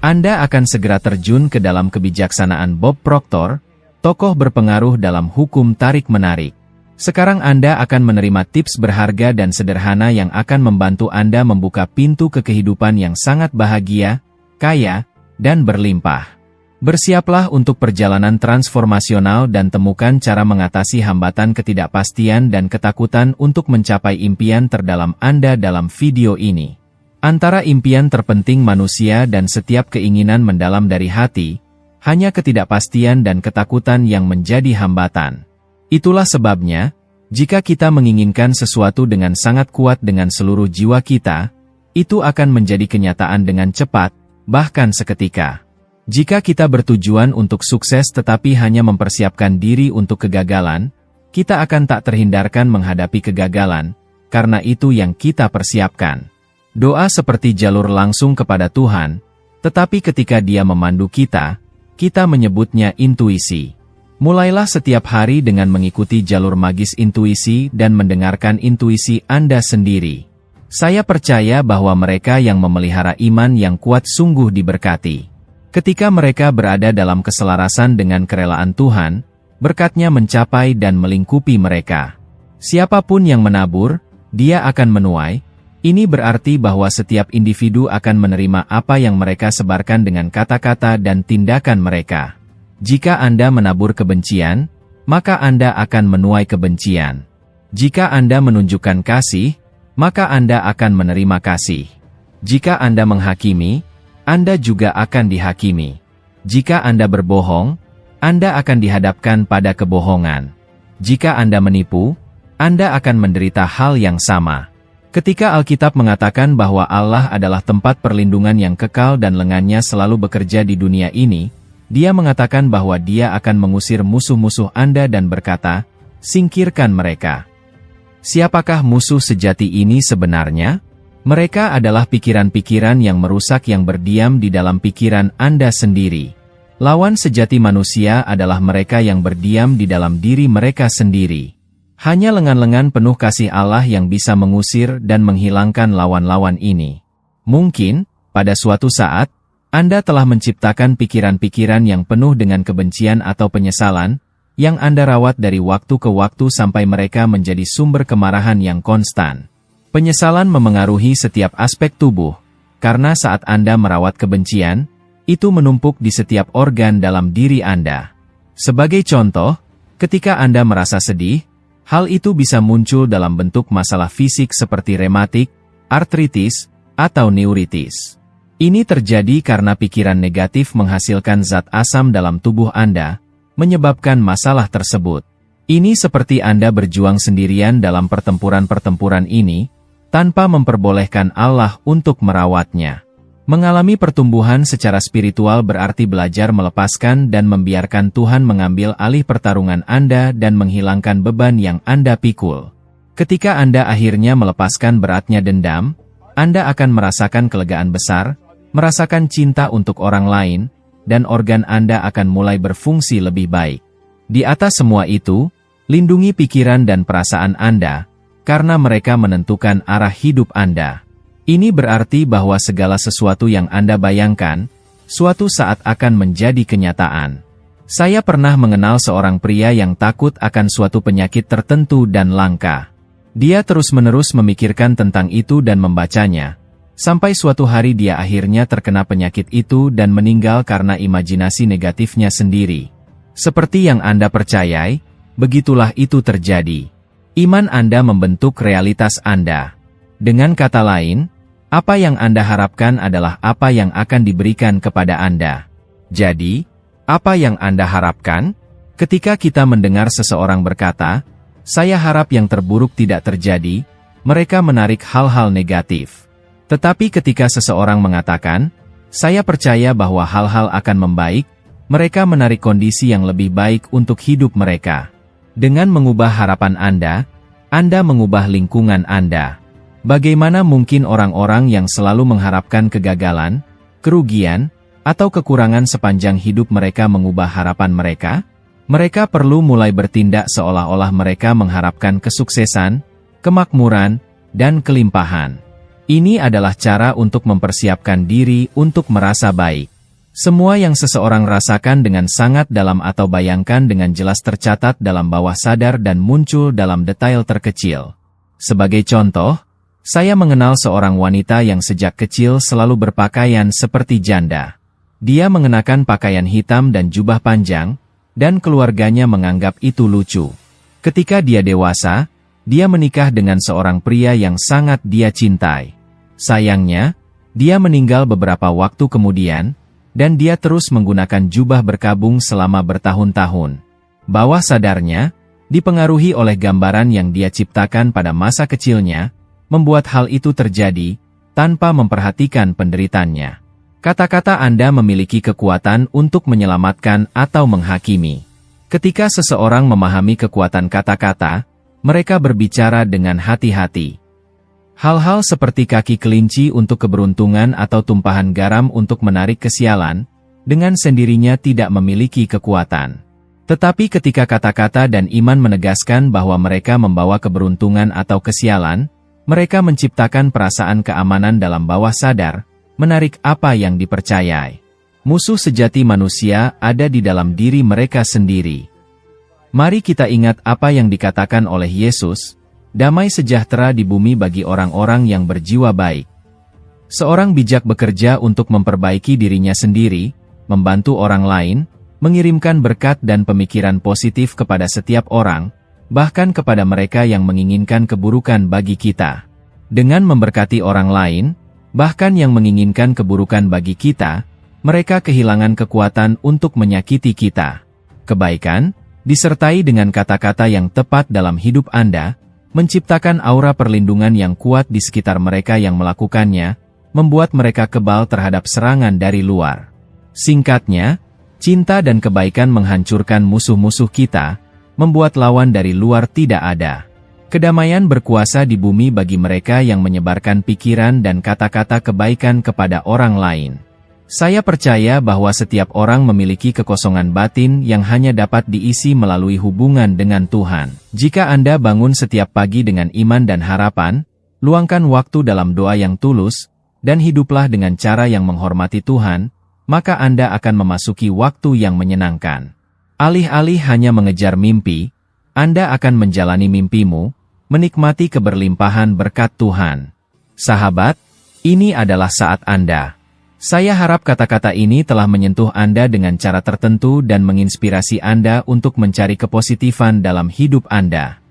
Anda akan segera terjun ke dalam kebijaksanaan Bob Proctor, tokoh berpengaruh dalam hukum tarik-menarik. Sekarang Anda akan menerima tips berharga dan sederhana yang akan membantu Anda membuka pintu ke kehidupan yang sangat bahagia, kaya, dan berlimpah. Bersiaplah untuk perjalanan transformasional dan temukan cara mengatasi hambatan ketidakpastian dan ketakutan untuk mencapai impian terdalam Anda dalam video ini. Antara impian terpenting manusia dan setiap keinginan mendalam dari hati, hanya ketidakpastian dan ketakutan yang menjadi hambatan. Itulah sebabnya, jika kita menginginkan sesuatu dengan sangat kuat dengan seluruh jiwa kita, itu akan menjadi kenyataan dengan cepat, bahkan seketika. Jika kita bertujuan untuk sukses tetapi hanya mempersiapkan diri untuk kegagalan, kita akan tak terhindarkan menghadapi kegagalan, karena itu yang kita persiapkan. Doa seperti jalur langsung kepada Tuhan, tetapi ketika Dia memandu kita menyebutnya intuisi. Mulailah setiap hari dengan mengikuti jalur magis intuisi dan mendengarkan intuisi Anda sendiri. Saya percaya bahwa mereka yang memelihara iman yang kuat sungguh diberkati. Ketika mereka berada dalam keselarasan dengan kerelaan Tuhan, berkat-Nya mencapai dan melingkupi mereka. Siapapun yang menabur, dia akan menuai. Ini berarti bahwa setiap individu akan menerima apa yang mereka sebarkan dengan kata-kata dan tindakan mereka. Jika Anda menabur kebencian, maka Anda akan menuai kebencian. Jika Anda menunjukkan kasih, maka Anda akan menerima kasih. Jika Anda menghakimi, Anda juga akan dihakimi. Jika Anda berbohong, Anda akan dihadapkan pada kebohongan. Jika Anda menipu, Anda akan menderita hal yang sama. Ketika Alkitab mengatakan bahwa Allah adalah tempat perlindungan yang kekal dan lengannya selalu bekerja di dunia ini, Dia mengatakan bahwa Dia akan mengusir musuh-musuh Anda dan berkata, "Singkirkan mereka." Siapakah musuh sejati ini sebenarnya? Mereka adalah pikiran-pikiran yang merusak yang berdiam di dalam pikiran Anda sendiri. Lawan sejati manusia adalah mereka yang berdiam di dalam diri mereka sendiri. Hanya lengan-lengan penuh kasih Allah yang bisa mengusir dan menghilangkan lawan-lawan ini. Mungkin, pada suatu saat, Anda telah menciptakan pikiran-pikiran yang penuh dengan kebencian atau penyesalan, yang Anda rawat dari waktu ke waktu sampai mereka menjadi sumber kemarahan yang konstan. Penyesalan memengaruhi setiap aspek tubuh, karena saat Anda merawat kebencian, itu menumpuk di setiap organ dalam diri Anda. Sebagai contoh, ketika Anda merasa sedih, hal itu bisa muncul dalam bentuk masalah fisik seperti rematik, artritis, atau neuritis. Ini terjadi karena pikiran negatif menghasilkan zat asam dalam tubuh Anda, menyebabkan masalah tersebut. Ini seperti Anda berjuang sendirian dalam pertempuran-pertempuran ini, tanpa memperbolehkan Allah untuk merawatnya. Mengalami pertumbuhan secara spiritual berarti belajar melepaskan dan membiarkan Tuhan mengambil alih pertarungan Anda dan menghilangkan beban yang Anda pikul. Ketika Anda akhirnya melepaskan beratnya dendam, Anda akan merasakan kelegaan besar, merasakan cinta untuk orang lain, dan organ Anda akan mulai berfungsi lebih baik. Di atas semua itu, lindungi pikiran dan perasaan Anda, karena mereka menentukan arah hidup Anda. Ini berarti bahwa segala sesuatu yang Anda bayangkan, suatu saat akan menjadi kenyataan. Saya pernah mengenal seorang pria yang takut akan suatu penyakit tertentu dan langka. Dia terus-menerus memikirkan tentang itu dan membacanya. Sampai suatu hari dia akhirnya terkena penyakit itu dan meninggal karena imajinasi negatifnya sendiri. Seperti yang Anda percayai, begitulah itu terjadi. Iman Anda membentuk realitas Anda. Dengan kata lain, apa yang Anda harapkan adalah apa yang akan diberikan kepada Anda. Jadi, apa yang Anda harapkan? Ketika kita mendengar seseorang berkata, "Saya harap yang terburuk tidak terjadi," mereka menarik hal-hal negatif. Tetapi ketika seseorang mengatakan, "Saya percaya bahwa hal-hal akan membaik," mereka menarik kondisi yang lebih baik untuk hidup mereka. Dengan mengubah harapan Anda mengubah lingkungan Anda. Bagaimana mungkin orang-orang yang selalu mengharapkan kegagalan, kerugian, atau kekurangan sepanjang hidup mereka mengubah harapan mereka? Mereka perlu mulai bertindak seolah-olah mereka mengharapkan kesuksesan, kemakmuran, dan kelimpahan. Ini adalah cara untuk mempersiapkan diri untuk merasa baik. Semua yang seseorang rasakan dengan sangat dalam atau bayangkan dengan jelas tercatat dalam bawah sadar dan muncul dalam detail terkecil. Sebagai contoh, saya mengenal seorang wanita yang sejak kecil selalu berpakaian seperti janda. Dia mengenakan pakaian hitam dan jubah panjang, dan keluarganya menganggap itu lucu. Ketika dia dewasa, dia menikah dengan seorang pria yang sangat dia cintai. Sayangnya, dia meninggal beberapa waktu kemudian, dan dia terus menggunakan jubah berkabung selama bertahun-tahun. Bawah sadarnya, dipengaruhi oleh gambaran yang dia ciptakan pada masa kecilnya, membuat hal itu terjadi, tanpa memperhatikan penderitaannya. Kata-kata Anda memiliki kekuatan untuk menyelamatkan atau menghakimi. Ketika seseorang memahami kekuatan kata-kata, mereka berbicara dengan hati-hati. Hal-hal seperti kaki kelinci untuk keberuntungan atau tumpahan garam untuk menarik kesialan, dengan sendirinya tidak memiliki kekuatan. Tetapi ketika kata-kata dan iman menegaskan bahwa mereka membawa keberuntungan atau kesialan, mereka menciptakan perasaan keamanan dalam bawah sadar, menarik apa yang dipercayai. Musuh sejati manusia ada di dalam diri mereka sendiri. Mari kita ingat apa yang dikatakan oleh Yesus, damai sejahtera di bumi bagi orang-orang yang berjiwa baik. Seorang bijak bekerja untuk memperbaiki dirinya sendiri, membantu orang lain, mengirimkan berkat dan pemikiran positif kepada setiap orang, bahkan kepada mereka yang menginginkan keburukan bagi kita. Dengan memberkati orang lain, bahkan yang menginginkan keburukan bagi kita, mereka kehilangan kekuatan untuk menyakiti kita. Kebaikan, disertai dengan kata-kata yang tepat dalam hidup Anda, menciptakan aura perlindungan yang kuat di sekitar mereka yang melakukannya, membuat mereka kebal terhadap serangan dari luar. Singkatnya, cinta dan kebaikan menghancurkan musuh-musuh kita, membuat lawan dari luar tidak ada. Kedamaian berkuasa di bumi bagi mereka yang menyebarkan pikiran dan kata-kata kebaikan kepada orang lain. Saya percaya bahwa setiap orang memiliki kekosongan batin yang hanya dapat diisi melalui hubungan dengan Tuhan. Jika Anda bangun setiap pagi dengan iman dan harapan, luangkan waktu dalam doa yang tulus, dan hiduplah dengan cara yang menghormati Tuhan, maka Anda akan memasuki waktu yang menyenangkan. Alih-alih hanya mengejar mimpi, Anda akan menjalani mimpimu, menikmati keberlimpahan berkat Tuhan. Sahabat, ini adalah saat Anda. Saya harap kata-kata ini telah menyentuh Anda dengan cara tertentu dan menginspirasi Anda untuk mencari kepositifan dalam hidup Anda.